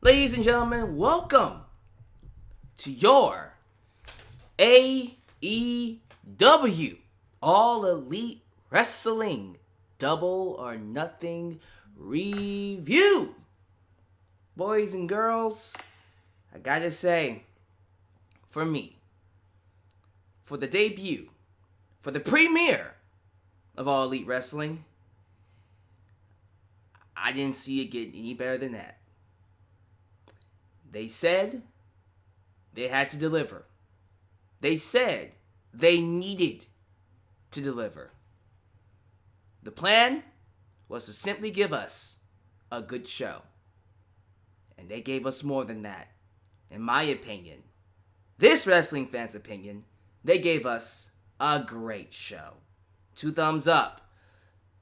Ladies and gentlemen, welcome to your AEW All Elite Wrestling Double or Nothing review. Boys and girls, I gotta say, for me, for the debut, for the premiere of All Elite Wrestling, I didn't see it get any better than that. They said they had to deliver. They said they needed to deliver. The plan was to simply give us a good show. And they gave us more than that. In my opinion, this wrestling fan's opinion, they gave us a great show. 2 thumbs up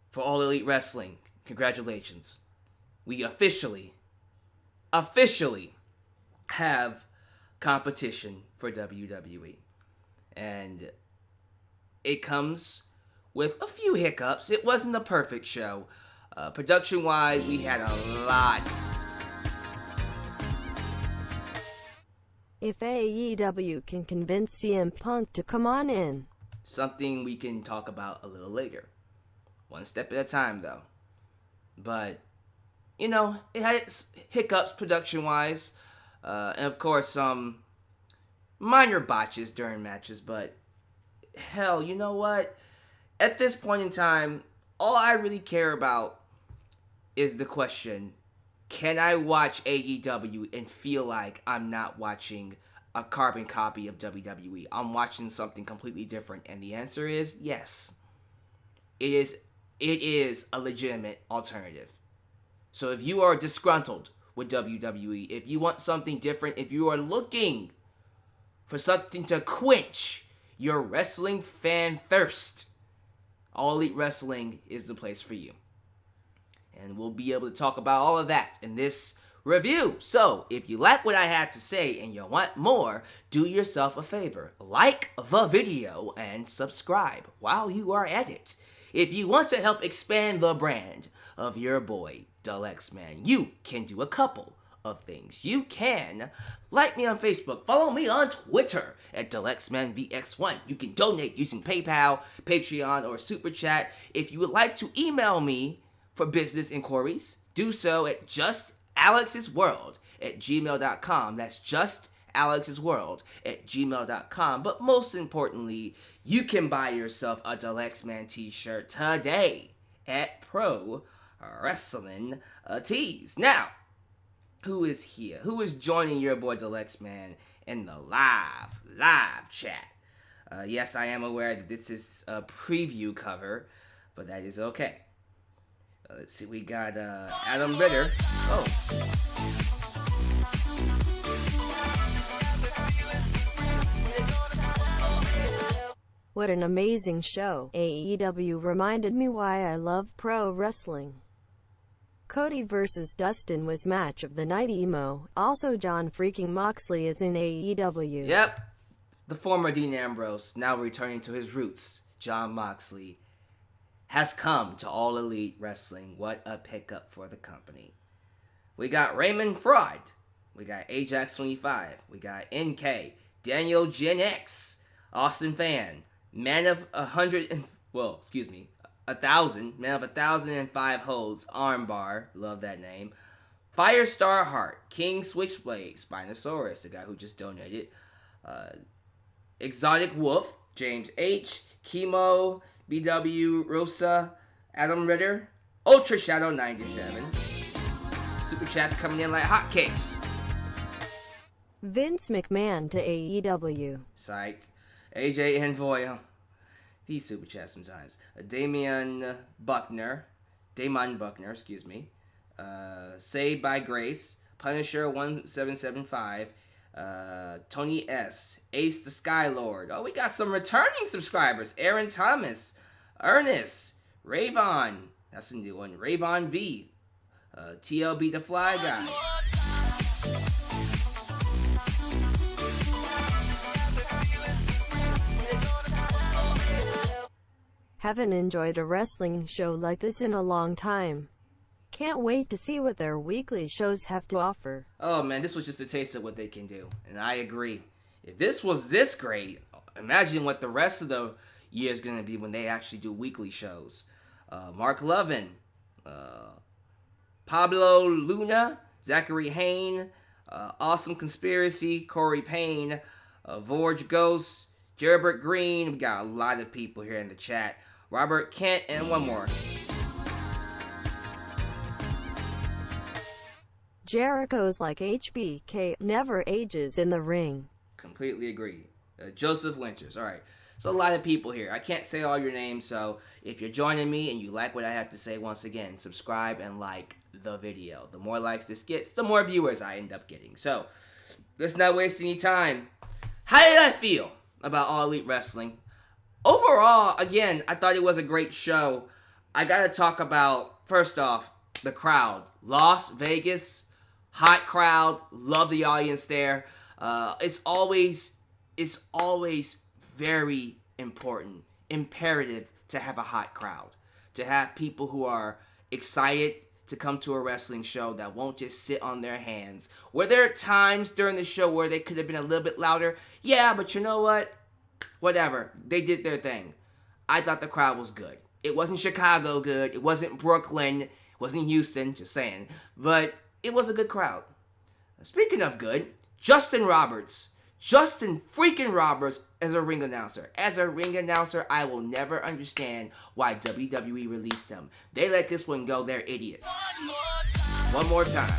for All Elite Wrestling. Congratulations. We officially have competition for WWE. And it comes with a few hiccups. It wasn't a perfect show. Production-wise, we had a lot. If AEW can convince CM Punk to come on in. Something we can talk about a little later. One step at a time, though. But, you know, it had its hiccups production-wise. And of course, some minor botches during matches, but hell, you know what? At this point in time, all I really care about is the question, can I watch AEW and feel like I'm not watching a carbon copy of WWE? I'm watching something completely different, and the answer is yes. It is a legitimate alternative. So if you are disgruntled with WWE, if you want something different, if you are looking for something to quench your wrestling fan thirst, All Elite Wrestling is the place for you. And we'll be able to talk about all of that in this review. So, if you like what I have to say and you want more, do yourself a favor. Like the video and subscribe while you are at it. If you want to help expand the brand of your boy, Alyx, man, you can do a couple of things. You can like me on Facebook, follow me on Twitter at AlyxManVX1. You can donate using PayPal, Patreon, or Super Chat. If you would like to email me for business inquiries, do so at justalexsworld@gmail.com. That's justalexsworld@gmail.com. But most importantly, you can buy yourself a Alyx Man t-shirt today at Pro Wrestling Tees. Now, who is here? Who is joining your boy Alyx Man in the live chat? Yes, I am aware that this is a preview cover, but that is okay. Let's see, we got Adam Ritter. Oh. What an amazing show. AEW reminded me why I love pro wrestling. Cody vs. Dustin was match of the night emo. Also, John freaking Moxley is in AEW. Yep. The former Dean Ambrose, now returning to his roots, John Moxley, has come to All Elite Wrestling. What a pickup for the company. We got Raymond Fraud. We got Ajax 25. We got NK. Daniel Gen X. Austin Fan. Man of 1,000. Man of 1,005 holds. Armbar. Love that name. Firestar Heart. King Switchblade. Spinosaurus, the guy who just donated. Exotic Wolf. James H. Chemo. BW Rosa. Adam Ritter. Ultra Shadow 97. Super chats coming in like hotcakes. Vince McMahon to AEW. Psych. AJ Envoy. These super chats sometimes. Damon Buckner, excuse me. Saved by Grace. Punisher 1775. Tony S. Ace the Skylord. Oh, we got some returning subscribers. Aaron Thomas. Ernest. Ravon. That's a new one. Ravon V. TLB the Fly Guy. Haven't enjoyed a wrestling show like this in a long time. Can't wait to see what their weekly shows have to offer. Oh man, this was just a taste of what they can do. And I agree. If this was this great, imagine what the rest of the year is going to be when they actually do weekly shows. Mark Levin, Pablo Luna, Zachary Hayne, Awesome Conspiracy, Corey Payne, Vorge Ghost, Jeribert Green. We got a lot of people here in the chat. Robert Kent, and one more. Jericho's like HBK, never ages in the ring. Completely agree. Joseph Winters. All right. So a lot of people here. I can't say all your names, so if you're joining me and you like what I have to say, once again, subscribe and like the video. The more likes this gets, the more viewers I end up getting. So let's not waste any time. How did I feel about All Elite Wrestling? Overall, again, I thought it was a great show. I got to talk about, first off, the crowd. Las Vegas, hot crowd. Love the audience there. It's always very important, imperative to have a hot crowd, to have people who are excited to come to a wrestling show that won't just sit on their hands. Were there times during the show where they could have been a little bit louder? Yeah, but you know what? Whatever. They did their thing. I thought the crowd was good. It wasn't Chicago good. It wasn't Brooklyn. It wasn't Houston, just saying. But it was a good crowd. Speaking of good, Justin freaking Roberts as a ring announcer. As a ring announcer, I will never understand why WWE released him. They let this one go. They're idiots. One more time.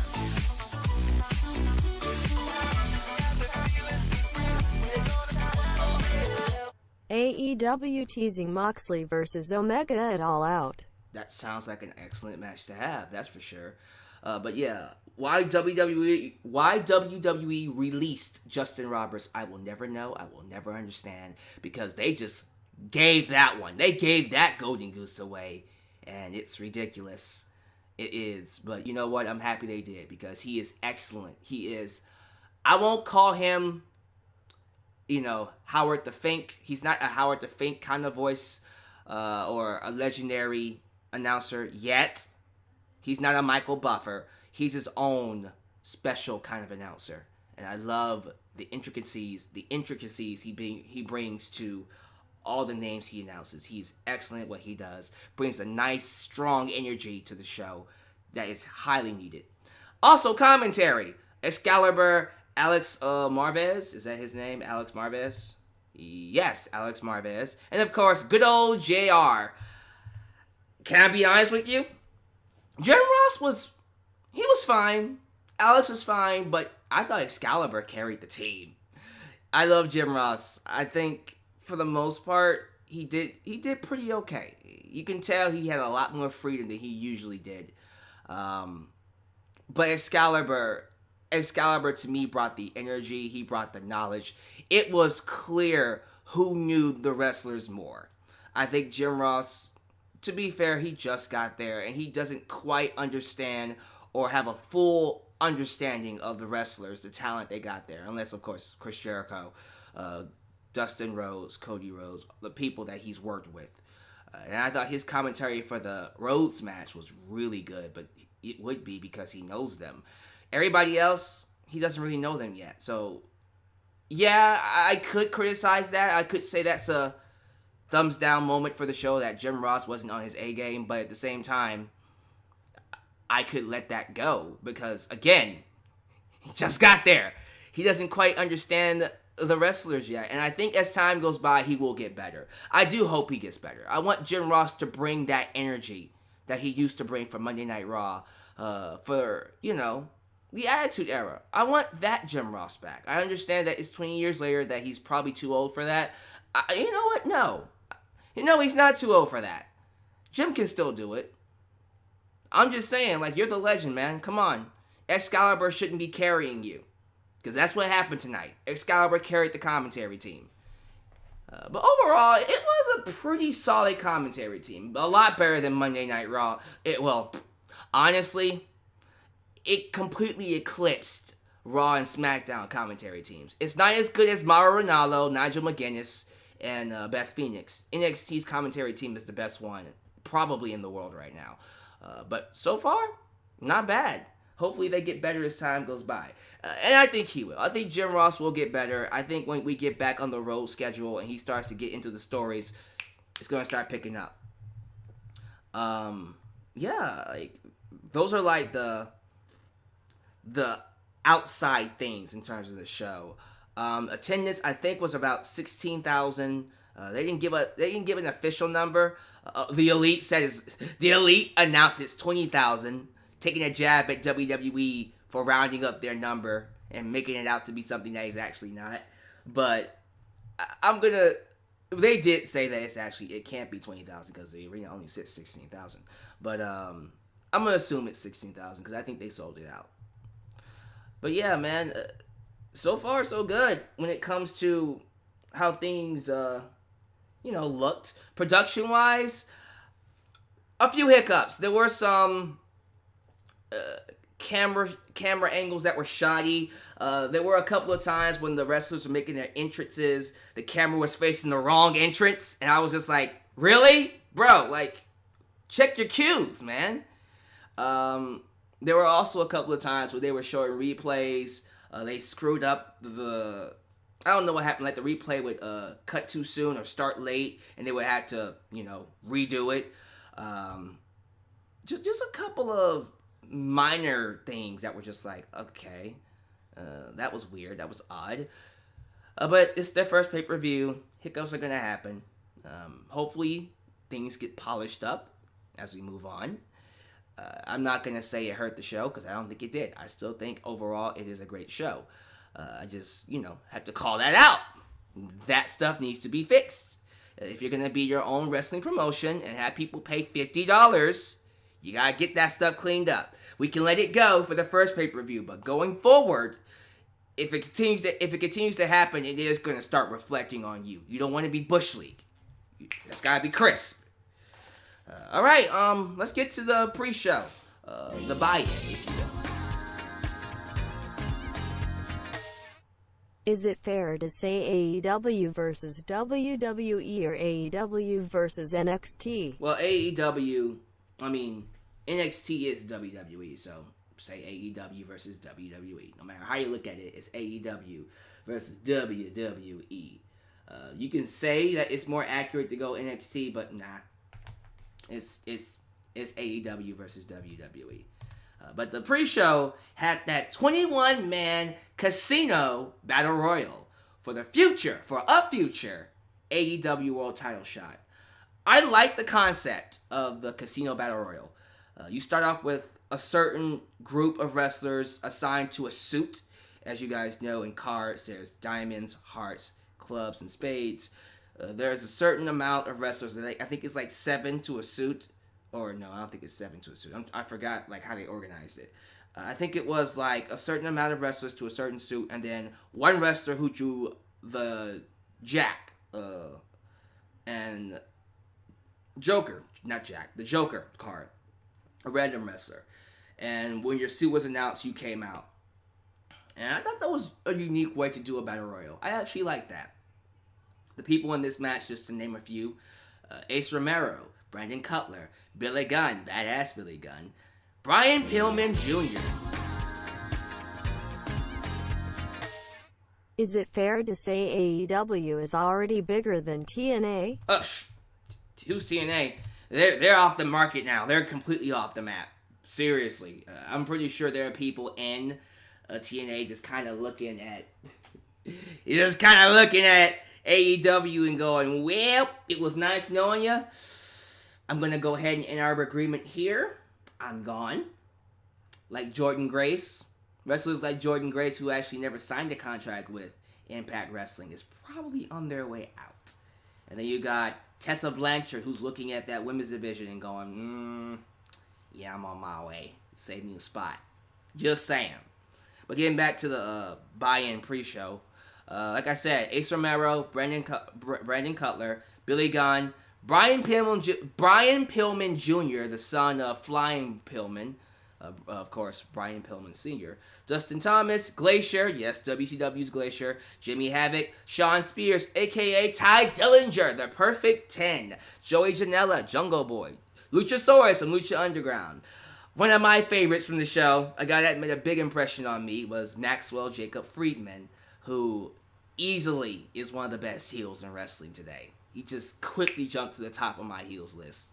AEW teasing Moxley versus Omega at All Out. That sounds like an excellent match to have, that's for sure. But yeah, why WWE released Justin Roberts, I will never know. I will never understand, because they just gave that one. They gave that golden goose away, and it's ridiculous. It is. But you know what? I'm happy they did, because he is excellent. He is. I won't call him, Howard the Fink. He's not a Howard the Fink kind of voice or a legendary announcer yet. He's not a Michael Buffer. He's his own special kind of announcer. And I love the intricacies he brings to all the names he announces. He's excellent at what he does. Brings a nice, strong energy to the show that is highly needed. Also, commentary. Excalibur, Alyx Marvez. Is that his name? Alyx Marvez? Yes, Alyx Marvez. And of course, good old JR. Can I be honest with you? Jim Ross was fine. Alyx was fine, but I thought Excalibur carried the team. I love Jim Ross. I think for the most part, he did pretty okay. You can tell he had a lot more freedom than he usually did. But Excalibur to me brought the energy. He brought the knowledge. It was clear who knew the wrestlers more. I think Jim Ross, to be fair, he just got there, and he doesn't quite understand or have a full understanding of the wrestlers, the talent they got there. Unless, of course, Chris Jericho, Dustin Rhodes, Cody Rhodes, the people that he's worked with. And I thought his commentary for the Rhodes match was really good, but it would be because he knows them. Everybody else, he doesn't really know them yet. So, yeah, I could criticize that. I could say that's a thumbs down moment for the show that Jim Ross wasn't on his A game, but at the same time, I could let that go because, again, he just got there. He doesn't quite understand the wrestlers yet, and I think as time goes by, he will get better. I do hope he gets better. I want Jim Ross to bring that energy that he used to bring for Monday Night Raw, for, the Attitude Era. I want that Jim Ross back. I understand that it's 20 years later, that he's probably too old for that. You know what? No. He's not too old for that. Jim can still do it. I'm just saying, you're the legend, man. Come on. Excalibur shouldn't be carrying you. Because that's what happened tonight. Excalibur carried the commentary team. But overall, it was a pretty solid commentary team. A lot better than Monday Night Raw. Honestly, it completely eclipsed Raw and SmackDown commentary teams. It's not as good as Mauro Ranallo, Nigel McGuinness, and Beth Phoenix. NXT's commentary team is the best one, probably in the world right now. But so far, Not bad. Hopefully they get better as time goes by. And I think he will. I think Jim Ross will get better. I think when we get back on the road schedule and he starts to get into the stories, it's going to start picking up. Yeah, like those are like the outside things in terms of the show. Attendance I think was about 16,000. They didn't give an official number. The Elite announced it's 20,000, taking a jab at WWE for rounding up their number and making it out to be something that is actually not. But they did say that it can't be 20,000 because the arena only sits 16,000. But I'm gonna assume it's 16,000 because I think they sold it out. But yeah, man, so far so good when it comes to how things looked production wise. A few hiccups. There were some camera angles that were shoddy. There were a couple of times when the wrestlers were making their entrances, the camera was facing the wrong entrance, and I was just like, really? Bro, like, check your cues, man. There were also a couple of times where they were showing replays. They screwed up I don't know what happened, like the replay would cut too soon or start late, and they would have to, redo it. Just a couple of minor things that were just like, okay, that was weird, that was odd. But it's their first pay-per-view. Hiccups are going to happen. Hopefully, things get polished up as we move on. I'm not going to say it hurt the show because I don't think it did. I still think overall it is a great show. I just, have to call that out. That stuff needs to be fixed. If you're going to be your own wrestling promotion and have people pay $50, you got to get that stuff cleaned up. We can let it go for the first pay-per-view, but going forward, if it continues to happen, it is going to start reflecting on you. You don't want to be Bush League. That's got to be crisp. All right, let's get to the pre-show, the buy-in, if you will. Is it fair to say AEW versus WWE or AEW versus NXT? Well, NXT is WWE, so say AEW versus WWE. No matter how you look at it, it's AEW versus WWE. You can say that it's more accurate to go NXT, but nah. It's AEW versus WWE. But the pre-show had that 21-man casino battle royal for a future AEW World Title shot. I like the concept of the casino battle royal. You start off with a certain group of wrestlers assigned to a suit. As you guys know, in cards, there's diamonds, hearts, clubs, and spades. There's a certain amount of wrestlers. I think it's like 7 to a suit. Or no, I don't think it's 7 to a suit. I forgot like how they organized it. I think it was like a certain amount of wrestlers to a certain suit, and then one wrestler who drew the Jack and Joker, not Jack, the Joker card, a random wrestler. And when your suit was announced, you came out. And I thought that was a unique way to do a battle royal. I actually like that. The people in this match, just to name a few, Ace Romero, Brandon Cutler, Billy Gunn, badass Billy Gunn, Brian Pillman Jr. Is it fair to say AEW is already bigger than TNA? Who's TNA? They're off the market now. They're completely off the map. Seriously. I'm pretty sure there are people in TNA just kind of looking at AEW and going, well, it was nice knowing you. I'm going to go ahead and end our agreement here. I'm gone. Like Jordan Grace. Wrestlers like Jordan Grace, who actually never signed a contract with Impact Wrestling, is probably on their way out. And then you got Tessa Blanchard, who's looking at that women's division and going, yeah, I'm on my way. Save me a spot. Just saying. But getting back to the buy-in pre-show, like I said, Ace Romero, Brandon Cutler, Billy Gunn, Brian Pillman Jr., the son of Flying Pillman, of course, Brian Pillman Sr., Dustin Thomas, Glacier, yes, WCW's Glacier, Jimmy Havoc, Sean Spears, a.k.a. Ty Dillinger, the Perfect 10, Joey Janela, Jungle Boy, Luchasaurus from Lucha Underground, One of my favorites from the show, a guy that made a big impression on me, was Maxwell Jacob Friedman, who easily is one of the best heels in wrestling today. He just quickly jumped to the top of my heels list.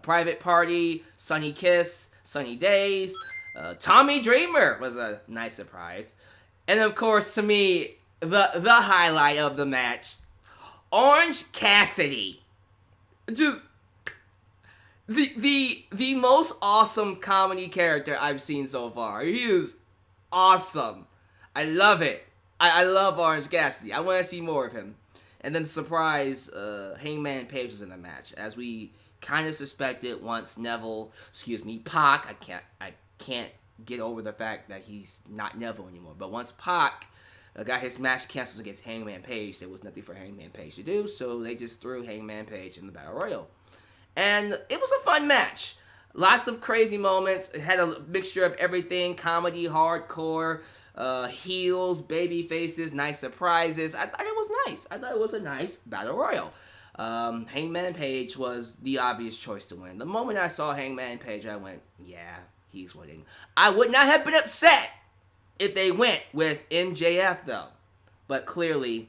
Private Party, Sunny Kiss, Sunny Days, Tommy Dreamer was a nice surprise. And of course, to me, the highlight of the match, Orange Cassidy. Just the most awesome comedy character I've seen so far. He is awesome. I love it. I love Orange Cassidy. I want to see more of him. And then surprise, Hangman Page was in the match, as we kind of suspected once Pac. I can't get over the fact that he's not Neville anymore. But once Pac got his match canceled against Hangman Page, there was nothing for Hangman Page to do, so they just threw Hangman Page in the Battle Royal. And it was a fun match. Lots of crazy moments. It had a mixture of everything: comedy, hardcore, heels, baby faces, nice surprises. I thought it was nice. I thought it was a nice Battle Royal. Hangman Page was the obvious choice to win. The moment I saw Hangman Page, I went, yeah, he's winning. I would not have been upset if they went with MJF, though. But clearly,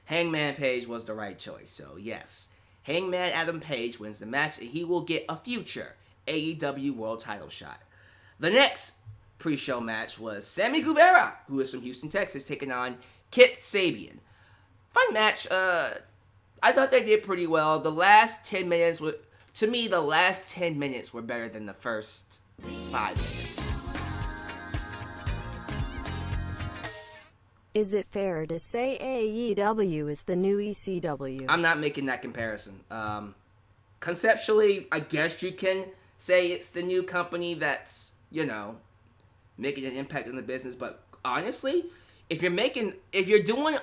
Hangman Page was the right choice. So, yes, Hangman Adam Page wins the match, and he will get a future AEW World Title shot. The next pre-show match was Sammy Guevara, who is from Houston, Texas, taking on Kip Sabian. Fun match. I thought they did pretty well. The last 10 minutes were, to me, the last 10 minutes were better than the first 5 minutes. Is it fair to say AEW is the new ECW? I'm not making that comparison. Conceptually, I guess you can say it's the new company that's, making an impact on the business. But honestly, if you're doing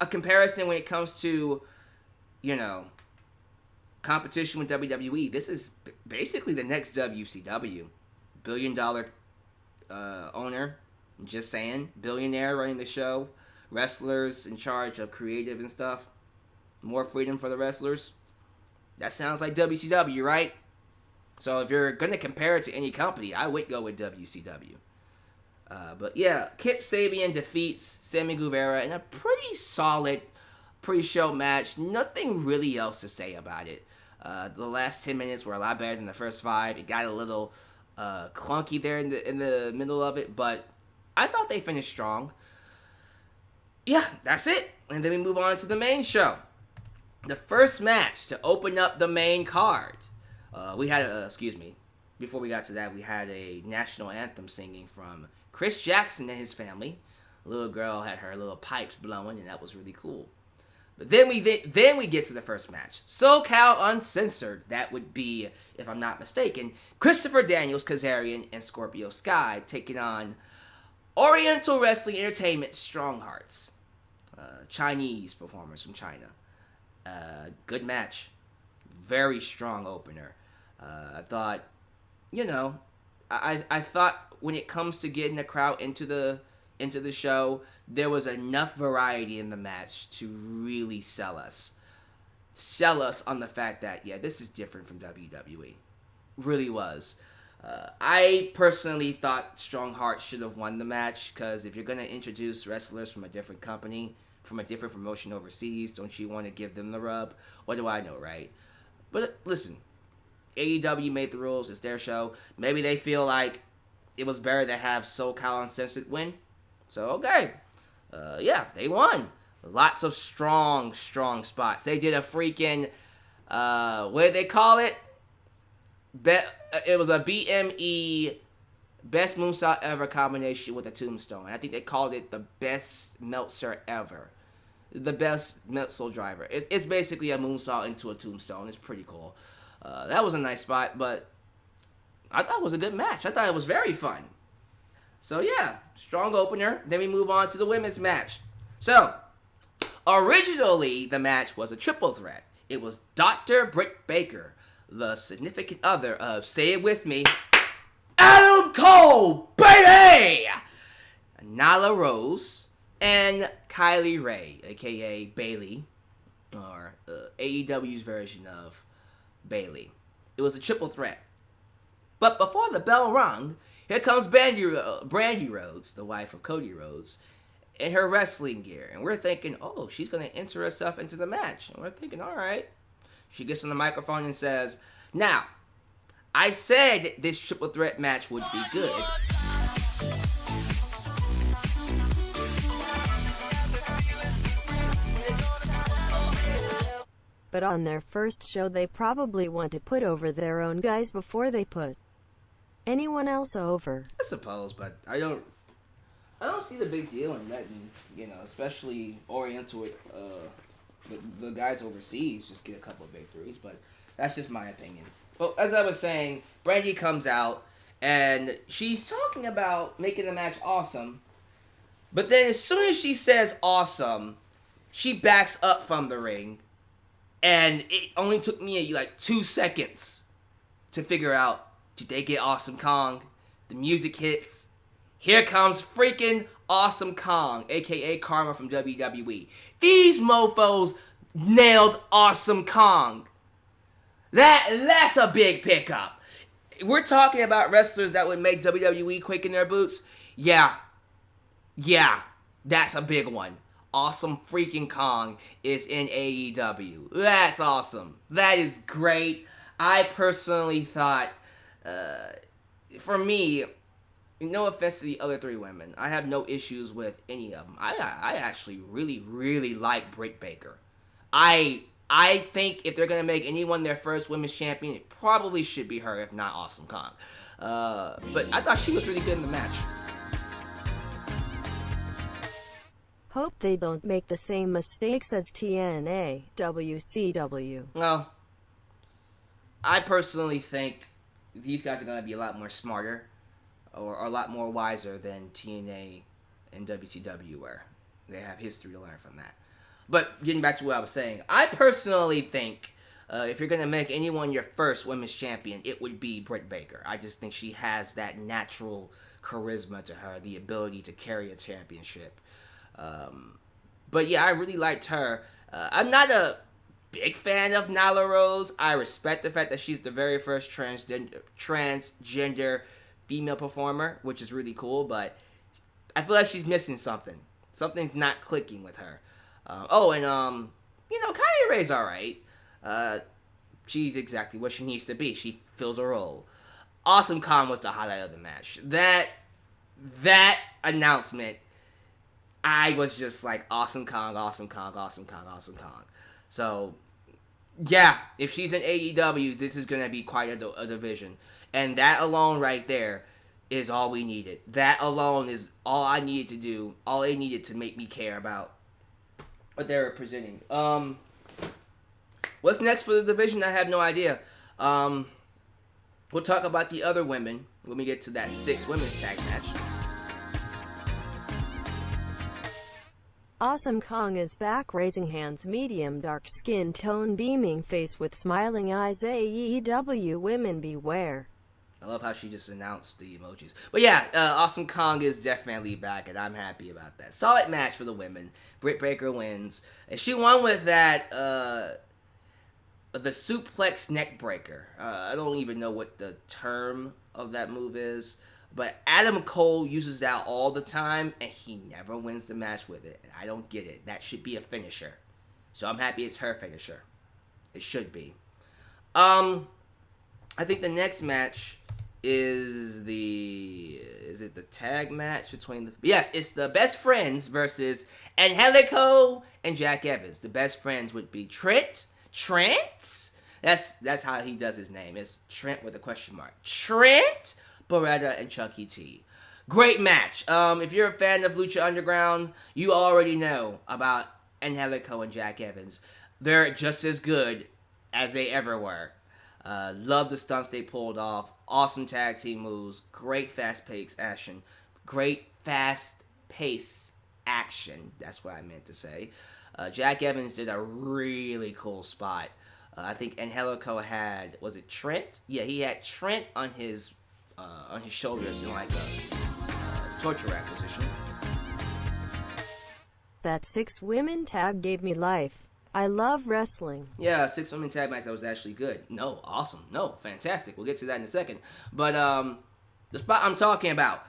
a comparison when it comes to, competition with WWE, this is basically the next WCW. $1 billion owner. Just saying. Billionaire running the show. Wrestlers in charge of creative and stuff. More freedom for the wrestlers. That sounds like WCW, right? So if you're going to compare it to any company, I would go with WCW. But yeah, Kip Sabian defeats Sammy Guevara in a pretty solid pre-show match. Nothing really else to say about it. The last 10 minutes were a lot better than the first 5. It got a little clunky there in the middle of it, but I thought they finished strong. Yeah, that's it. And then we move on to the main show. The first match to open up the main card. We had before we got to that, we had a national anthem singing from Chris Jackson and his family. The little girl had her little pipes blowing, and that was really cool. But then we get to the first match. SoCal Uncensored. That would be, if I'm not mistaken, Christopher Daniels, Kazarian, and Scorpio Sky taking on Oriental Wrestling Entertainment Strong Hearts. Chinese performers from China. Good match. Very strong opener. I thought, I thought when it comes to getting the crowd into the show, there was enough variety in the match to really sell us on the fact that, yeah, this is different from WWE. Really was. I personally thought Strong Hearts should have won the match, because if you're going to introduce wrestlers from a different company, from a different promotion overseas, don't you want to give them the rub? What do I know, right? But listen, AEW made the rules. It's their show. Maybe they feel like it was better to have SoCal Uncensored win. So, okay. Yeah, they won. Lots of strong spots. They did a freaking, what did they call it? It was a BME, best moonsault ever combination with a tombstone. I think they called it the best Meltzer ever. The best Meltzer driver. It's basically a moonsault into a tombstone. It's pretty cool. That was a nice spot, but I thought it was a good match. I thought it was very fun. So yeah, strong opener. Then we move on to the women's match. So, originally the match was a triple threat. It was Dr. Britt Baker, the significant other of, say it with me, Adam Cole, baby! Nyla Rose and Kylie Ray, aka Bayley, or AEW's version of Bayley. It was a triple threat. But before the bell rung, here comes Brandy Rhodes, the wife of Cody Rhodes, in her wrestling gear. And we're thinking, oh, she's going to enter herself into the match. And we're thinking, all right. She gets on the microphone and says, now, I said this triple threat match would be good. But on their first show they probably want to put over their own guys before they put anyone else over. I suppose, but I don't see the big deal in letting, especially Oriental, the guys overseas just get a couple of victories, but that's just my opinion. Well, as I was saying, Brandy comes out, and she's talking about making the match awesome, but then as soon as she says awesome, she backs up from the ring, and it only took me like 2 seconds to figure out, did they get Awesome Kong? The music hits. Here comes freaking Awesome Kong, a.k.a. Karma from WWE. These mofos nailed Awesome Kong. That's a big pickup. We're talking about wrestlers that would make WWE quake in their boots. Yeah, that's a big one. Awesome freaking Kong is in AEW. That's awesome. That is great. I personally thought, for me, no offense to the other 3 women, I have no issues with any of them. I actually really, really like Britt Baker. I think if they're going to make anyone their first women's champion, it probably should be her, if not Awesome Kong. But I thought she was really good in the match. Hope they don't make the same mistakes as TNA, WCW. Well, I personally think these guys are going to be a lot more smarter or a lot more wiser than TNA and WCW were. They have history to learn from that. But getting back to what I was saying, I personally think if you're going to make anyone your first women's champion, it would be Britt Baker. I just think she has that natural charisma to her, the ability to carry a championship. But yeah, I really liked her. I'm not a big fan of Nyla Rose. I respect the fact that she's the very first transgender female performer, which is really cool, but I feel like she's missing something. Something's not clicking with her. Kylie Rae's alright. She's exactly what she needs to be. She fills a role. Awesome Kong was the highlight of the match. That announcement, I was just like, Awesome Kong, Awesome Kong, Awesome Kong, Awesome Kong. So, yeah, if she's in AEW, this is going to be quite a division. And that alone right there is all we needed. That alone is all I needed to do, all they needed to make me care about what they were presenting. What's next for the division? I have no idea. We'll talk about the other women when we get to that 6 women's tag match. Awesome Kong is back, raising hands, medium dark skin tone, beaming face with smiling eyes. AEW women beware. I love how she just announced the emojis. But yeah, Awesome Kong is definitely back, and I'm happy about that. Solid match for the women. Britt Baker wins. And she won with that, the suplex neck breaker. I don't even know what the term of that move is. But Adam Cole uses that all the time, and he never wins the match with it. And I don't get it. That should be a finisher. So I'm happy it's her finisher. It should be. I think the next match is it the tag match between the... Yes, it's the Best Friends versus Angelico and Jack Evans. The Best Friends would be Trent? That's how he does his name. It's Trent with a question mark. Trent Beretta and Chucky T. Great match. If you're a fan of Lucha Underground, you already know about Angelico and Jack Evans. They're just as good as they ever were. Love the stunts they pulled off. Awesome tag team moves. Great fast-paced action. That's what I meant to say. Jack Evans did a really cool spot. I think Angelico had, was it Trent? Yeah, he had Trent on his shoulders in like a torture rack position. That 6 women tag gave me life. I love wrestling. Yeah, 6 women tag match that was actually good. No, awesome. No, fantastic. We'll get to that in a second. But the spot I'm talking about,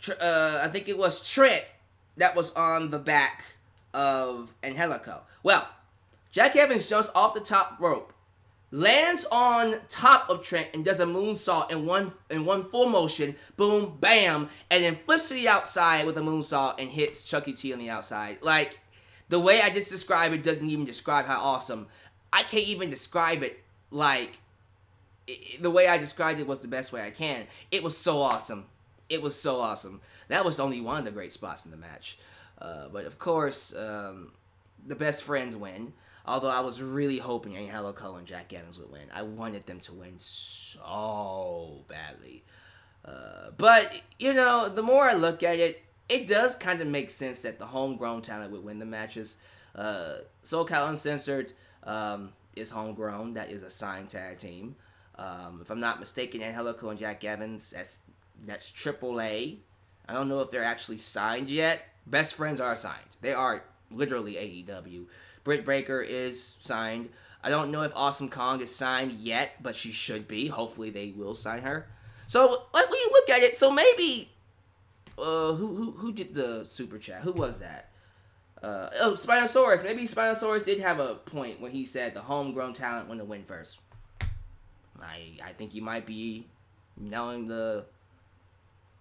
I think it was Trent that was on the back of Angelico. Well, Jack Evans jumps off the top rope, lands on top of Trent, and does a moonsault in one full motion. Boom, bam, and then flips to the outside with a moonsault and hits Chucky T on the outside. Like, the way I just described it doesn't even describe how awesome. I can't even describe it like the way I described it was the best way I can. It was so awesome. It was so awesome. That was only one of the great spots in the match. But of course, the best friends win. Although I was really hoping Angelico and Jack Evans would win. I wanted them to win so badly. But, you know, the more I look at it, it does kind of make sense that the homegrown talent would win the matches. SoCal Uncensored is homegrown. That is a signed tag team. If I'm not mistaken, Angelico and Jack Evans, that's AAA. I don't know if they're actually signed yet. Best Friends are signed. They are literally AEW. Britt Baker is signed. I don't know if Awesome Kong is signed yet, but she should be. Hopefully they will sign her. So like, when you look at it, so maybe who did the super chat? Who was that? Spinosaurus. Maybe Spinosaurus did have a point when he said the homegrown talent win the win first. I think you might be nailing the.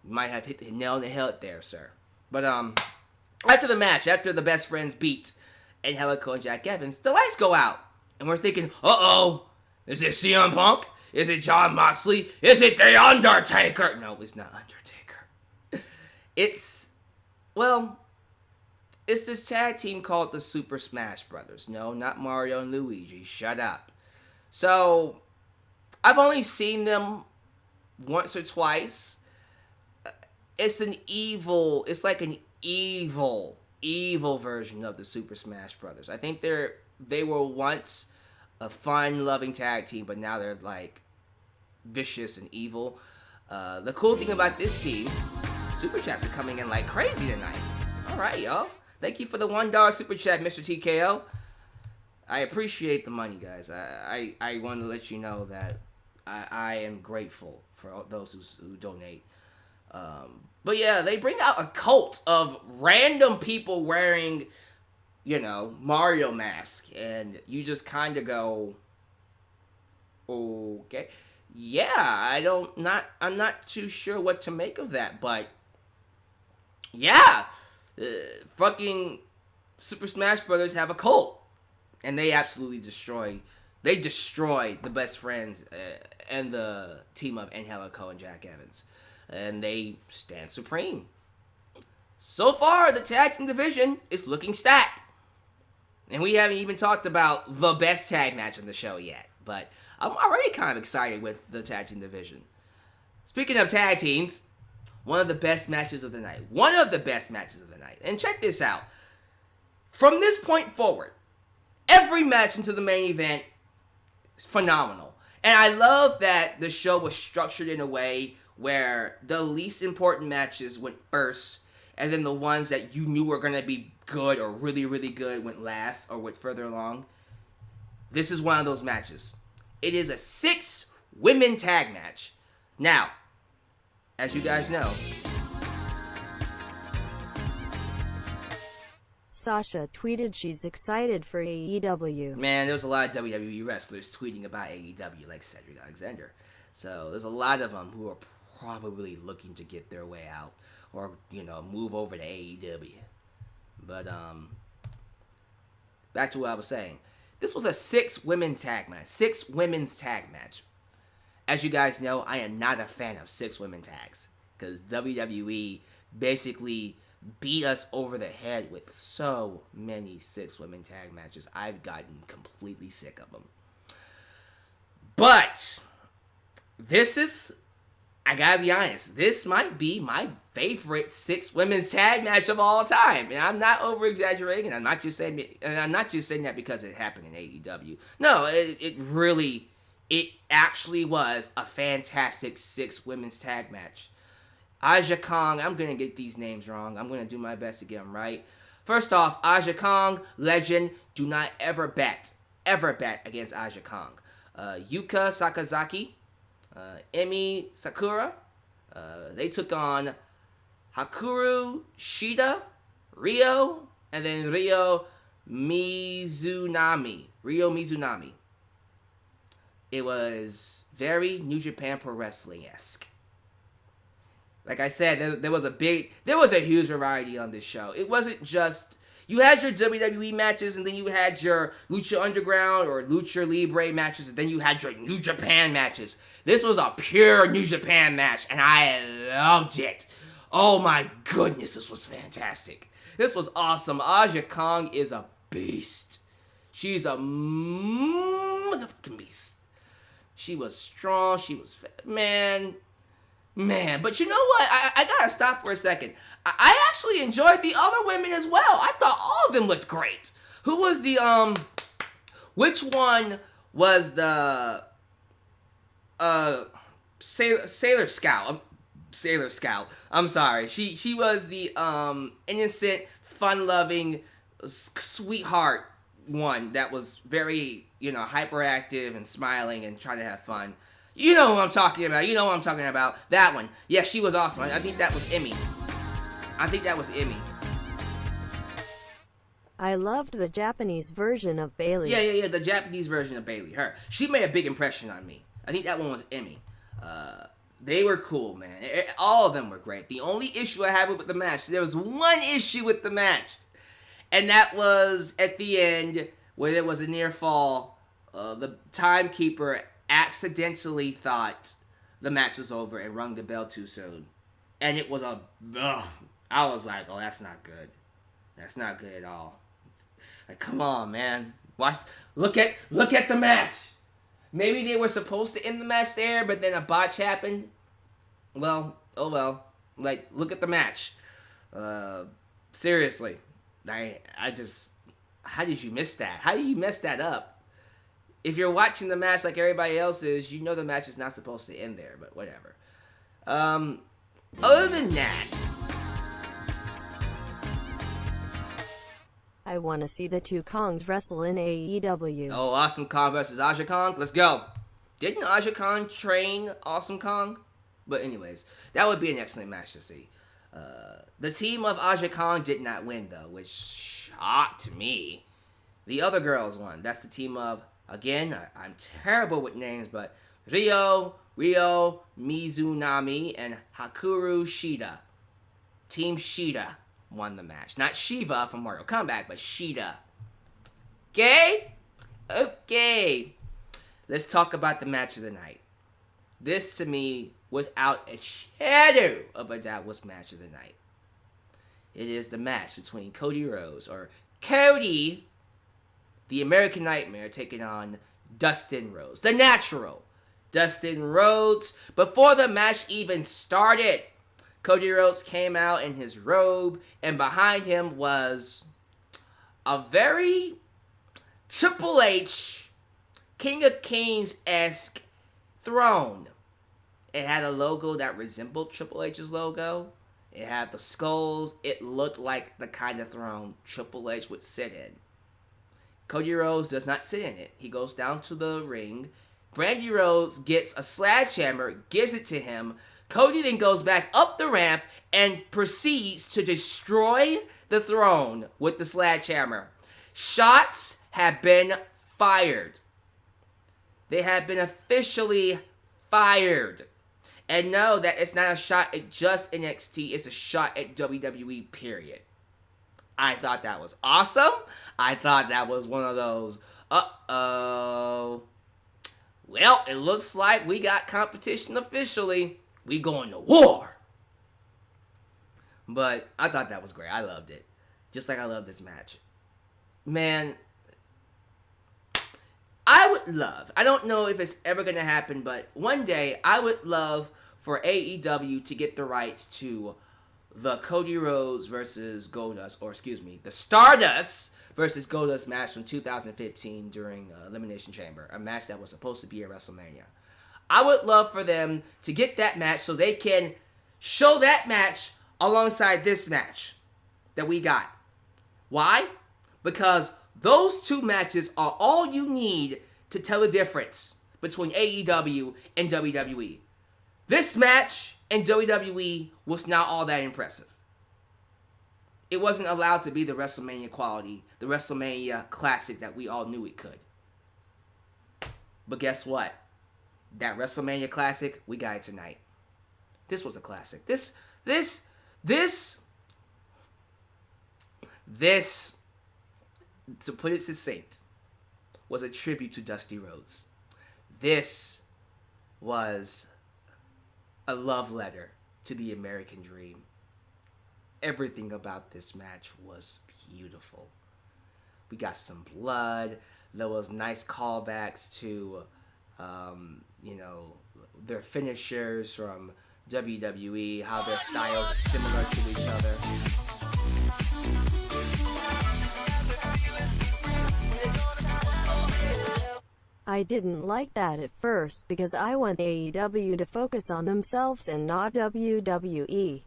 You might have hit the nail on the head there, sir. But after the match, after the Best Friends beat Angelico and Jack Evans, the lights go out, and we're thinking, uh-oh, is it CM Punk? Is it Jon Moxley? Is it The Undertaker? No, it's not Undertaker. It's this tag team called the Super Smash Brothers. No, not Mario and Luigi. Shut up. So, I've only seen them once or twice. It's like an evil version of the Super Smash Brothers. I think they were once a fun-loving tag team, but now they're like vicious and evil. The cool thing about this team, super chats are coming in like crazy tonight. All right, y'all. Thank you for the $1 super chat, Mr. TKO. I appreciate the money, guys. I want to let you know that I am grateful for all those who donate. But yeah, they bring out a cult of random people wearing, Mario mask, and you just kind of go, okay, yeah, I'm not too sure what to make of that, but yeah, fucking Super Smash Brothers have a cult, and they absolutely destroy the Best Friends and the team of Angelico and Jack Evans. And they stand supreme. So far, the tag team division is looking stacked. And we haven't even talked about the best tag match on the show yet. But I'm already kind of excited with the tag team division. Speaking of tag teams, one of the best matches of the night. And check this out. From this point forward, every match into the main event is phenomenal. And I love that the show was structured in a way where the least important matches went first, and then the ones that you knew were going to be good or really, really good went last or went further along. This is one of those matches. It is a 6-women tag match. Now, as you guys know, Sasha tweeted she's excited for AEW. Man, there was a lot of WWE wrestlers tweeting about AEW, like Cedric Alexander. So there's a lot of them who are probably looking to get their way out or, move over to AEW. But, back to what I was saying. This was a 6-women tag match. 6 women's tag match. As you guys know, I am not a fan of 6-women tags, because WWE basically beat us over the head with so many 6-women tag matches. I've gotten completely sick of them. But I gotta be honest, this might be my favorite 6-women's tag match of all time. And I'm not over-exaggerating, and I'm not just saying that because it happened in AEW. No, it actually was a fantastic 6-women's tag match. Aja Kong, I'm gonna get these names wrong. I'm gonna do my best to get them right. First off, Aja Kong, legend. Do not ever bet against Aja Kong. Yuka Sakazaki, Emi Sakura, they took on Hikaru Shida, Ryo, and then Ryo Mizunami. It was very New Japan Pro Wrestling-esque. Like I said, there was a huge variety on this show. It wasn't just, you had your WWE matches, and then you had your Lucha Underground or Lucha Libre matches, and then you had your New Japan matches. This was a pure New Japan match, and I loved it. Oh my goodness, this was fantastic. This was awesome. Aja Kong is a beast. She's a motherfucking beast. She was strong. She was man. But you know what? I gotta stop for a second. I actually enjoyed the other women as well. I thought all of them looked great. Who was the which one was the Sailor Scout? Sailor Scout. I'm sorry. She was the innocent, fun-loving, sweetheart one that was very, hyperactive and smiling and trying to have fun. You know who I'm talking about. That one. Yeah, she was awesome. I think that was Emmy. I loved the Japanese version of Bailey. Yeah, the Japanese version of Bailey. Her. She made a big impression on me. I think that one was Emmy. They were cool, man. All of them were great. The only issue I had with the match, there was one issue with the match. And that was at the end, where there was a near fall. The timekeeper accidentally thought the match was over and rung the bell too soon. And it was I was like, oh, that's not good. That's not good at all. Like, come on, man. Look at the match. Maybe they were supposed to end the match there, but then a botch happened. Well, oh well. Like, look at the match. Seriously. I just... How did you miss that? How did you mess that up? If you're watching the match like everybody else is, you know the match is not supposed to end there, but whatever. Other than that... I want to see the two Kongs wrestle in AEW. Oh, Awesome Kong versus Aja Kong? Let's go. Didn't Aja Kong train Awesome Kong? But anyways, that would be an excellent match to see. The team of Aja Kong did not win, though, which shocked me. The other girls won. That's the team of, again, I'm terrible with names, but Ryo Mizunami, and Hikaru Shida. Team Shida won the match. Not Shiva from Mortal Kombat, but Shida. Okay. Let's talk about the match of the night. This, to me, without a shadow of a doubt, was match of the night. It is the match between Cody Rhodes, or Cody, the American Nightmare, taking on Dustin Rhodes, the Natural. Dustin Rhodes. Before the match even started, Cody Rhodes came out in his robe, and behind him was a very Triple H, King of Kings-esque throne. It had a logo that resembled Triple H's logo. It had the skulls. It looked like the kind of throne Triple H would sit in. Cody Rhodes does not sit in it. He goes down to the ring. Brandy Rhodes gets a sledgehammer, gives it to him. Cody then goes back up the ramp and proceeds to destroy the throne with the sledgehammer. Shots have been fired. They have been officially fired. And no, that it's not a shot at just NXT. It's a shot at WWE, period. I thought that was awesome. I thought that was one of those, well, it looks like we got competition officially. We going to war. But I thought that was great. I loved it. Just like I love this match. Man, I would love, I don't know if it's ever going to happen, but one day I would love for AEW to get the rights to the Cody Rhodes versus Goldust, or the Stardust versus Goldust match from 2015 during Elimination Chamber, a match that was supposed to be at WrestleMania. I would love for them to get that match so they can show that match alongside this match that we got. Why? Because those two matches are all you need to tell the difference between AEW and WWE. This match in WWE was not all that impressive. It wasn't allowed to be the WrestleMania quality, the WrestleMania classic that we all knew it could. But guess what? That WrestleMania classic, we got it tonight. This was a classic. This, to put it succinct, was a tribute to Dusty Rhodes. This was a love letter to the American dream. Everything about this match was beautiful. We got some blood. There was nice callbacks to, their finishers from WWE, how their styles are similar to each other. I didn't like that at first because I want AEW to focus on themselves and not WWE.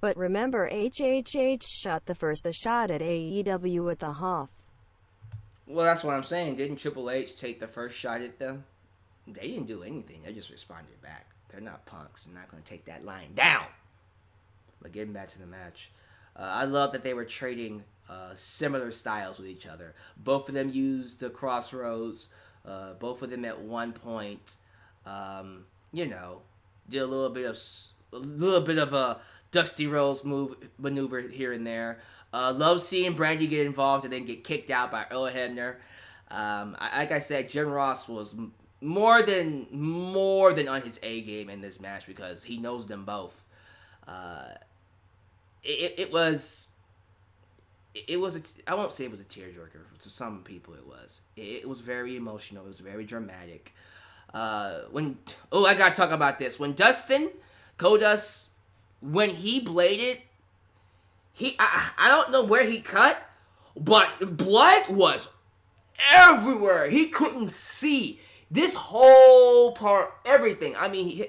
But remember, HHH shot the first shot at AEW at the Hoff. Well, that's what I'm saying. Didn't Triple H take the first shot at them? They didn't do anything. They just responded back. They're not punks. They're not going to take that line down. But getting back to the match, I love that they were trading similar styles with each other. Both of them used the crossroads. Both of them at one point, did a little bit of a Dusty Rhodes maneuver here and there. Love seeing Brandy get involved and then get kicked out by Earl Hebner. Like I said, Jim Ross was more than on his A game in this match because he knows them both. It was I won't say it was a tearjerker. To some people it was. It was very emotional. It was very dramatic. I gotta talk about this. When Dustin Goldust, when he bladed, I don't know where he cut, but blood was everywhere. He couldn't see this whole part, everything. I mean,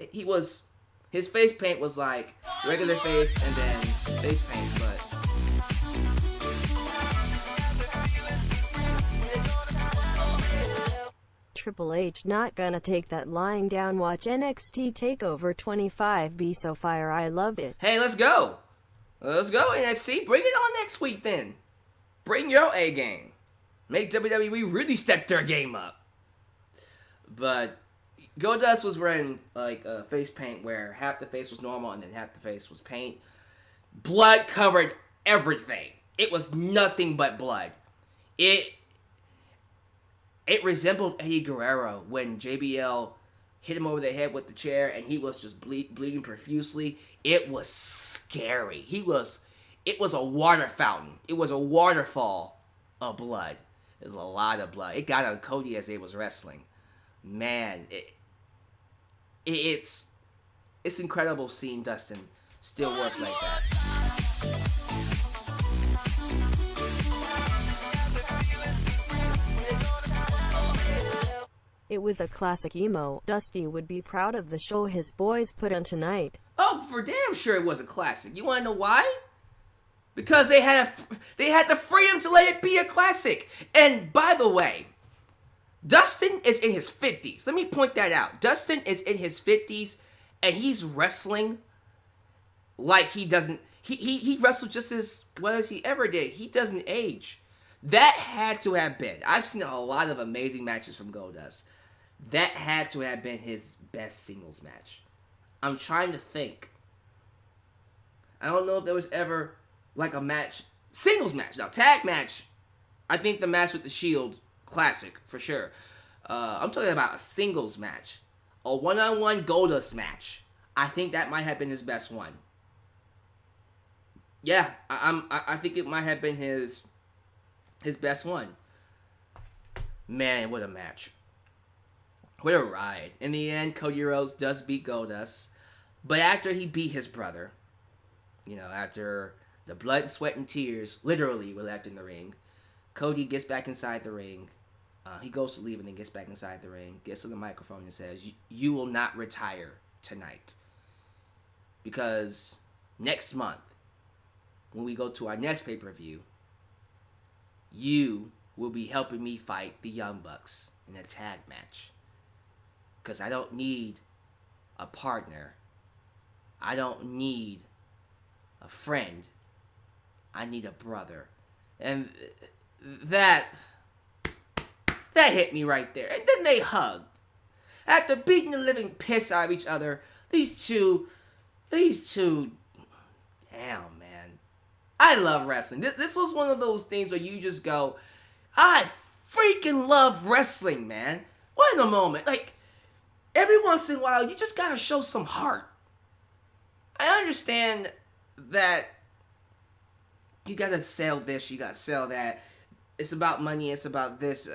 his face paint was like regular face and then face paint, but Triple H not gonna take that lying down. Watch NXT TakeOver 25 be so fire. I love it. Hey, let's go. Let's go, NXT. Bring it on next week then. Bring your A game. Make WWE really step their game up. But Goldust was wearing like face paint where half the face was normal and then half the face was paint. Blood covered everything. It was nothing but blood. It resembled Eddie Guerrero when JBL hit him over the head with the chair and he was just bleeding profusely. It was scary. It was a water fountain. It was a waterfall of blood. It was a lot of blood. It got on Cody as they was wrestling. Man, it's incredible seeing Dustin still work like that. It was a classic emo. Dusty would be proud of the show his boys put on tonight. Oh, for damn sure it was a classic. You want to know why? Because they had the freedom to let it be a classic. And by the way, Dustin is in his 50s. Let me point that out. Dustin is in his 50s and he's wrestling like he doesn't. He wrestled just as well as he ever did. He doesn't age. That had to have been. I've seen a lot of amazing matches from Goldust. That had to have been his best singles match. I'm trying to think. I don't know if there was ever like a match, singles match. Now, tag match, I think the match with the Shield, classic for sure. I'm talking about a singles match. A one-on-one Goldust match. I think that might have been his best one. Yeah, I think it might have been his best one. Man, what a match. What a ride. In the end, Cody Rhodes does beat Goldust. But after he beat his brother, after the blood, sweat, and tears literally were left in the ring, Cody gets back inside the ring. He goes to leave and then gets back inside the ring, gets to the microphone and says, "You will not retire tonight. Because next month, when we go to our next pay-per-view, you will be helping me fight the Young Bucks in a tag match. Because I don't need a partner. I don't need a friend. I need a brother. And that hit me right there. And then they hugged. After beating the living piss out of each other, these two, damn, man. I love wrestling. This was one of those things where you just go, I freaking love wrestling, man. What in a moment. Like, every once in a while, you just gotta show some heart. I understand that you gotta sell this, you gotta sell that. It's about money, it's about this.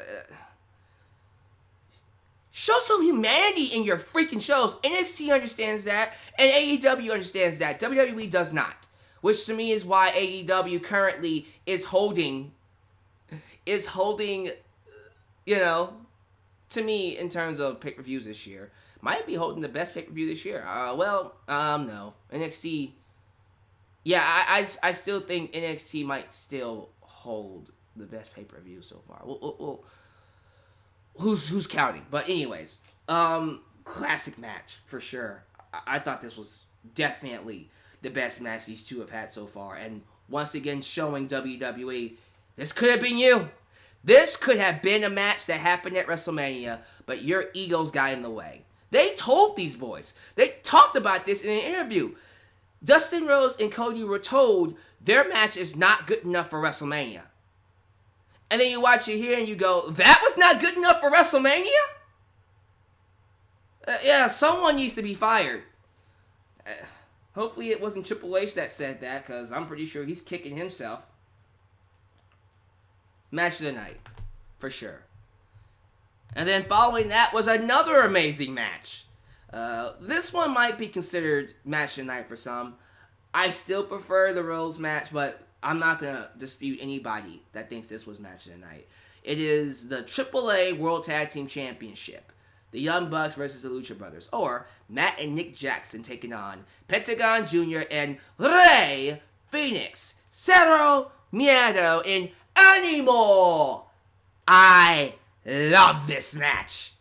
Show some humanity in your freaking shows. NXT understands that, and AEW understands that. WWE does not. Which to me is why AEW currently is holding, to me, in terms of pay-per-views this year, might be holding the best pay-per-view this year. No. NXT, yeah, I still think NXT might still hold the best pay-per-view so far. We'll who's counting? But anyways, classic match for sure. I thought this was definitely the best match these two have had so far, and once again showing WWE this could have been you. This could have been a match that happened at WrestleMania, but your egos got in the way. They told these boys. They talked about this in an interview. Dustin Rhodes and Cody were told their match is not good enough for WrestleMania. And then you watch it here and you go, that was not good enough for WrestleMania? Yeah, someone needs to be fired. Hopefully it wasn't Triple H that said that, because I'm pretty sure he's kicking himself. Match of the night, for sure. And then following that was another amazing match. This one might be considered match of the night for some. I still prefer the Rhodes match, but I'm not going to dispute anybody that thinks this was match of the night. It is the AAA World Tag Team Championship. The Young Bucks versus the Lucha Brothers. Or Matt and Nick Jackson taking on Pentagon Jr. and Rey Fenix, Cero Miedo, and Anymore. I love this match.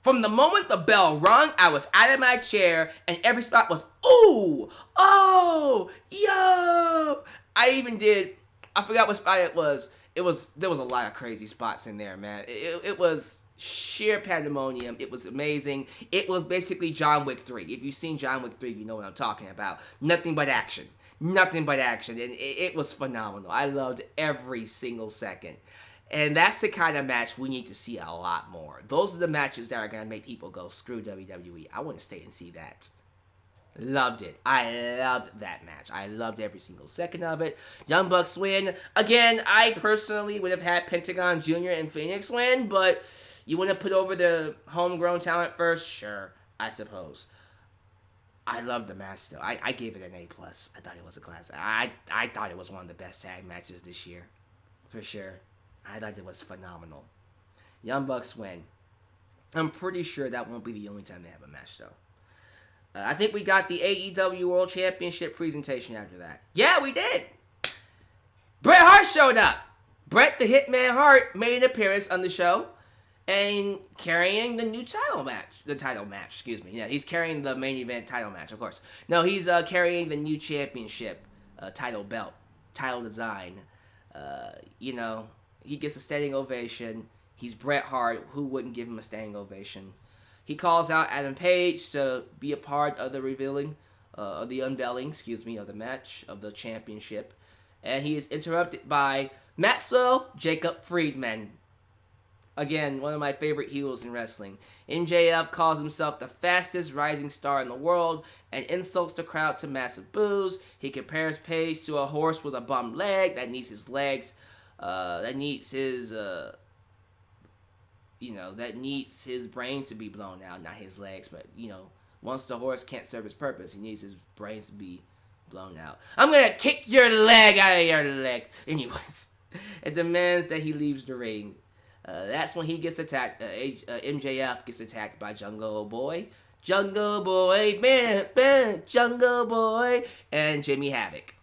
From the moment the bell rung, I was out of my chair and every spot was, ooh, oh, yo. I forgot what spot it was. There was a lot of crazy spots in there, man. It was sheer pandemonium. It was amazing. It was basically John Wick 3. If you've seen John Wick 3, you know what I'm talking about. Nothing but action. Nothing but action. And it was phenomenal. I loved every single second. And that's the kind of match we need to see a lot more. Those are the matches that are going to make people go, screw WWE. I want to stay and see that. Loved it. I loved that match. I loved every single second of it. Young Bucks win. Again, I personally would have had Pentagon Jr. and Phoenix win, but you want to put over the homegrown talent first? Sure, I suppose. I loved the match, though. I gave it an A+. I thought it was a classic. I thought it was one of the best tag matches this year. For sure. I thought it was phenomenal. Young Bucks win. I'm pretty sure that won't be the only time they have a match, though. I think we got the AEW World Championship presentation after that. Yeah, we did. Bret Hart showed up. Bret the Hitman Hart made an appearance on the show and carrying the new title match. Yeah, he's carrying the main event title match, of course. No, he's carrying the new championship title belt, title design. He gets a standing ovation. He's Bret Hart. Who wouldn't give him a standing ovation? He calls out Adam Page to be a part of the unveiling, of the match, of the championship. And he is interrupted by Maxwell Jacob Friedman. Again, one of my favorite heels in wrestling. MJF calls himself the fastest rising star in the world and insults the crowd to massive boos. He compares Page to a horse with a bum leg that needs his legs, that needs his brains to be blown out, not his legs. But, once the horse can't serve his purpose, he needs his brains to be blown out. I'm going to kick your leg out of your leg. Anyways, it demands that he leaves the ring. That's when he gets attacked. MJF gets attacked by Jungle Boy, man, Jungle Boy, and Jimmy Havoc.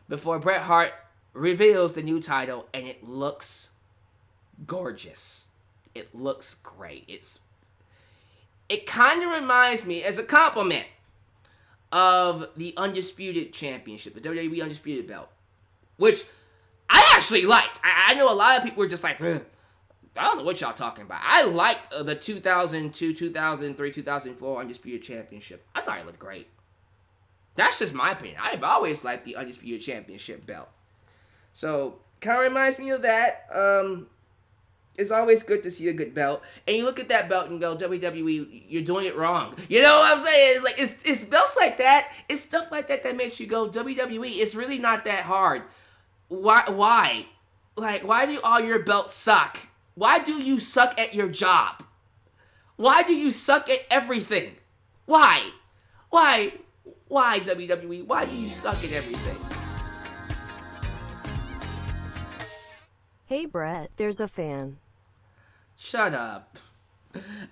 Before Bret Hart reveals the new title, and it looks gorgeous. It looks great. It kind of reminds me, as a compliment, of the Undisputed Championship, the WWE Undisputed Belt, which I actually liked. I know a lot of people were just like, I don't know what y'all talking about. I liked the 2002, 2003, 2004 Undisputed Championship. I thought it looked great. That's just my opinion. I've always liked the Undisputed Championship belt. So, kind of reminds me of that. It's always good to see a good belt. And you look at that belt and go, WWE, you're doing it wrong. You know what I'm saying? It's like, it's belts like that. It's stuff like that that makes you go, WWE, it's really not that hard. Why? Like, why do all your belts suck? Why do you suck at your job? Why do you suck at everything? Why? Why, WWE? Why do you suck at everything? Hey Brett, there's a fan. Shut up.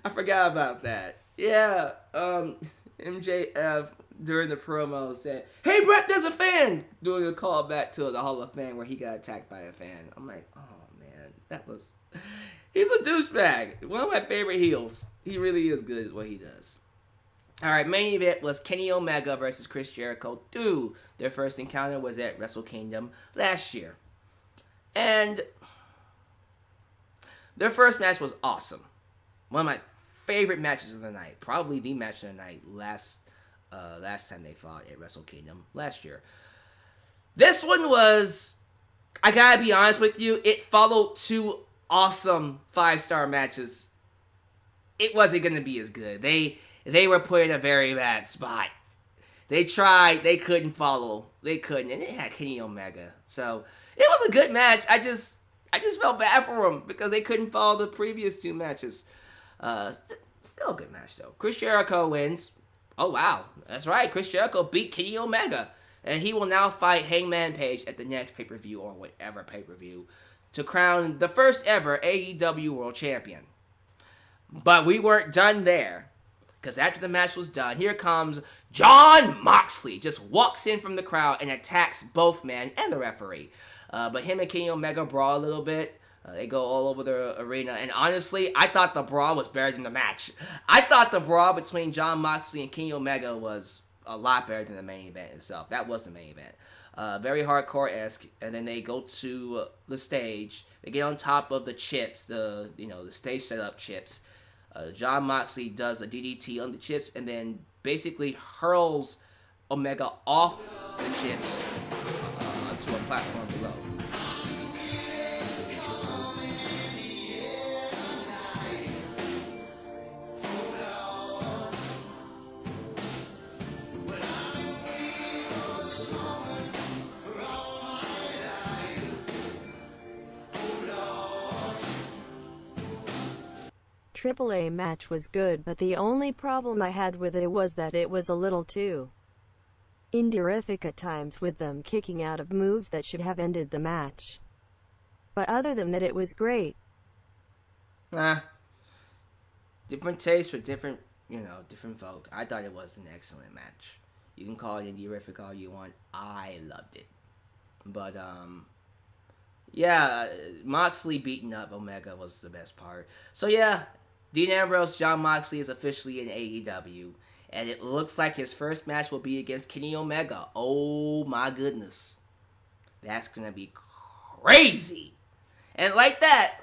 I forgot about that. Yeah, MJF during the promo said, "Hey Brett, there's a fan," doing a callback to the Hall of Fame where he got attacked by a fan. I'm like, oh man, he's a douchebag. One of my favorite heels. He really is good at what he does. Alright, main event was Kenny Omega versus Chris Jericho 2. Their first encounter was at Wrestle Kingdom last year. And their first match was awesome. One of my favorite matches of the night. Probably the match of the night last time they fought at Wrestle Kingdom last year. This one was, I gotta be honest with you, it followed 2 awesome 5-star matches. It wasn't gonna be as good. They were put in a very bad spot. They tried, they couldn't follow. They couldn't, and it had Kenny Omega. So, it was a good match. I just felt bad for them because they couldn't follow the previous 2 matches. Still a good match, though. Chris Jericho wins. Oh, wow. That's right. Chris Jericho beat Kenny Omega. And he will now fight Hangman Page at the next pay-per-view or whatever pay-per-view to crown the first ever AEW World Champion. But we weren't done there. Because after the match was done, here comes Jon Moxley. Just walks in from the crowd and attacks both men and the referee. But him and Kenny Omega brawl a little bit. They go all over the arena. And honestly, I thought the brawl was better than the match. I thought the brawl between Jon Moxley and Kenny Omega was a lot better than the main event itself. That was the main event. Very hardcore-esque. And then they go to the stage. They get on top of the chips, the stage setup chips. Jon Moxley does a DDT on the chips and then basically hurls Omega off the chips to a platform below. AAA match was good, but the only problem I had with it was that it was a little too indie-rific at times, with them kicking out of moves that should have ended the match. But other than that, it was great. Different tastes for different folk. I thought it was an excellent match. You can call it indie-rific all you want. I loved it. But, yeah, Moxley beating up Omega was the best part. So, yeah, Dean Ambrose, Jon Moxley is officially in AEW. And it looks like his first match will be against Kenny Omega. Oh, my goodness. That's going to be crazy. And like that,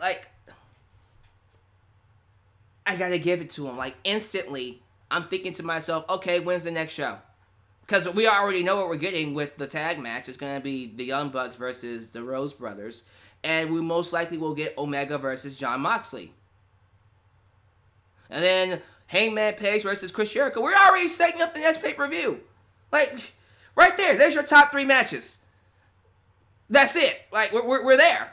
I got to give it to him. Instantly, I'm thinking to myself, okay, when's the next show? Because we already know what we're getting with the tag match. It's going to be the Young Bucks versus the Rose Brothers. And we most likely will get Omega versus Jon Moxley. And then Hangman Page versus Chris Jericho. We're already setting up the next pay-per-view. Right there. There's your top 3 matches. That's it. We're there.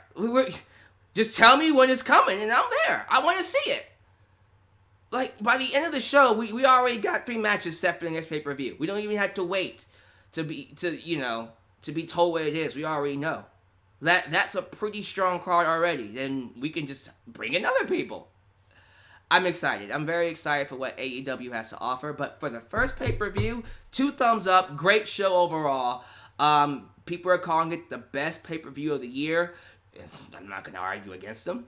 Just tell me when it's coming and I'm there. I want to see it. By the end of the show, we already got 3 matches set for the next pay-per-view. We don't even have to wait to be told what it is. We already know. That's a pretty strong card already. Then we can just bring in other people. I'm excited. I'm very excited for what AEW has to offer. But for the first pay-per-view, 2 thumbs up. Great show overall. people are calling it the best pay-per-view of the year. I'm not going to argue against them.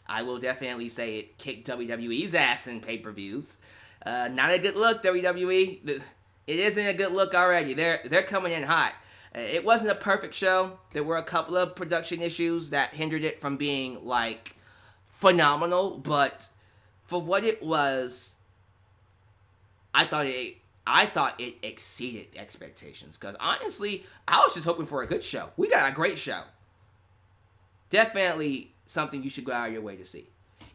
I will definitely say it kicked WWE's ass in pay-per-views. Not a good look, WWE. It isn't a good look already. They're coming in hot. It wasn't a perfect show. There were a couple of production issues that hindered it from being, like, phenomenal. But for what it was, I thought it exceeded expectations. Because, honestly, I was just hoping for a good show. We got a great show. Definitely something you should go out of your way to see.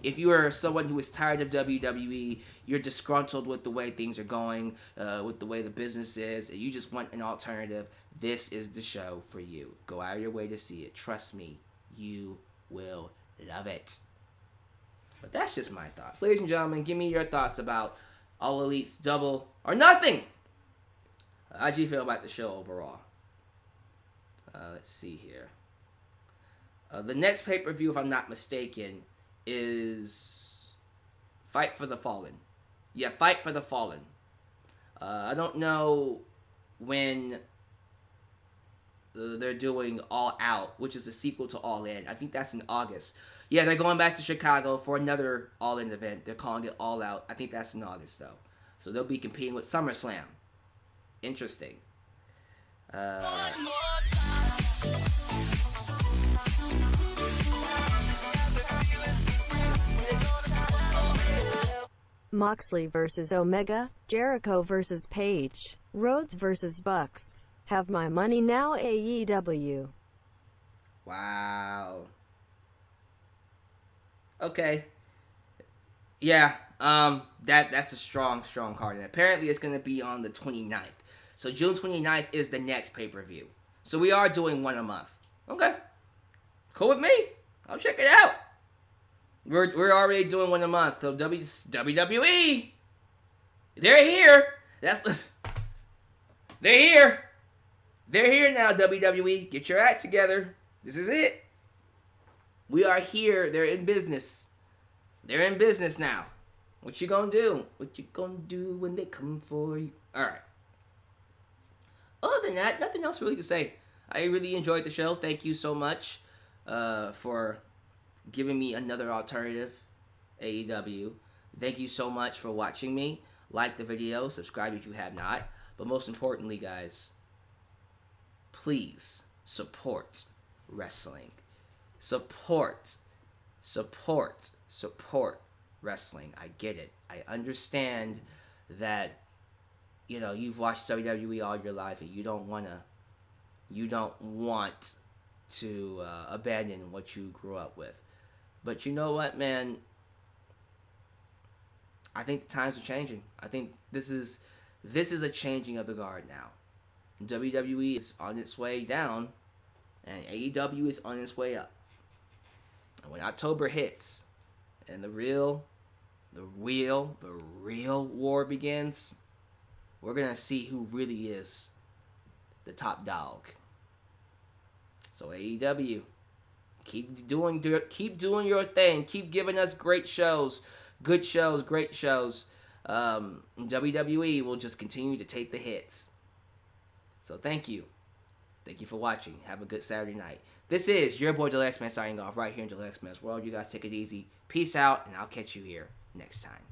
If you are someone who is tired of WWE, you're disgruntled with the way things are going, with the way the business is, and you just want an alternative, this is the show for you. Go out of your way to see it. Trust me, you will love it. But that's just my thoughts. Ladies and gentlemen, give me your thoughts about All Elite's Double or Nothing. How do you feel about the show overall? Let's see here. The next pay-per-view, if I'm not mistaken, is Fight for the Fallen. Yeah, Fight for the Fallen. I don't know when they're doing All Out, which is a sequel to All In. I think that's in August. Yeah, they're going back to Chicago for another All In event. They're calling it All Out. I think that's in August, though. So they'll be competing with SummerSlam. Interesting. Moxley versus Omega, Jericho versus Page, Rhodes versus Bucks. Have my money now, AEW. Wow. Okay. Yeah, that's a strong card. And apparently it's going to be on the 29th. So June 29th is the next pay-per-view. So we are doing one a month. Okay. Cool with me. I'll check it out. We're already doing one a month. So WWE, they're here. They're here. They're here now, WWE. Get your act together. This is it. We are here. They're in business. They're in business now. What you gonna do? What you gonna do when they come for you? All right. Other than that, nothing else really to say. I really enjoyed the show. Thank you so much for giving me another alternative, AEW. Thank you so much for watching me. Like the video, subscribe if you have not. But most importantly, guys, please support wrestling. Support wrestling. I get it. I understand that, you know, you've watched WWE all your life and you don't want to abandon what you grew up with. But you know what, man? I think the times are changing. I think this is a changing of the guard now. WWE is on its way down, and AEW is on its way up. And when October hits, and the real war begins, we're gonna see who really is the top dog. So AEW, keep doing your thing. Keep giving us great shows, great shows. WWE will just continue to take the hits. So thank you for watching. Have a good Saturday night. This is your boy Alyx Man signing off right here in Alyx Man's World. You guys take it easy. Peace out, and I'll catch you here next time.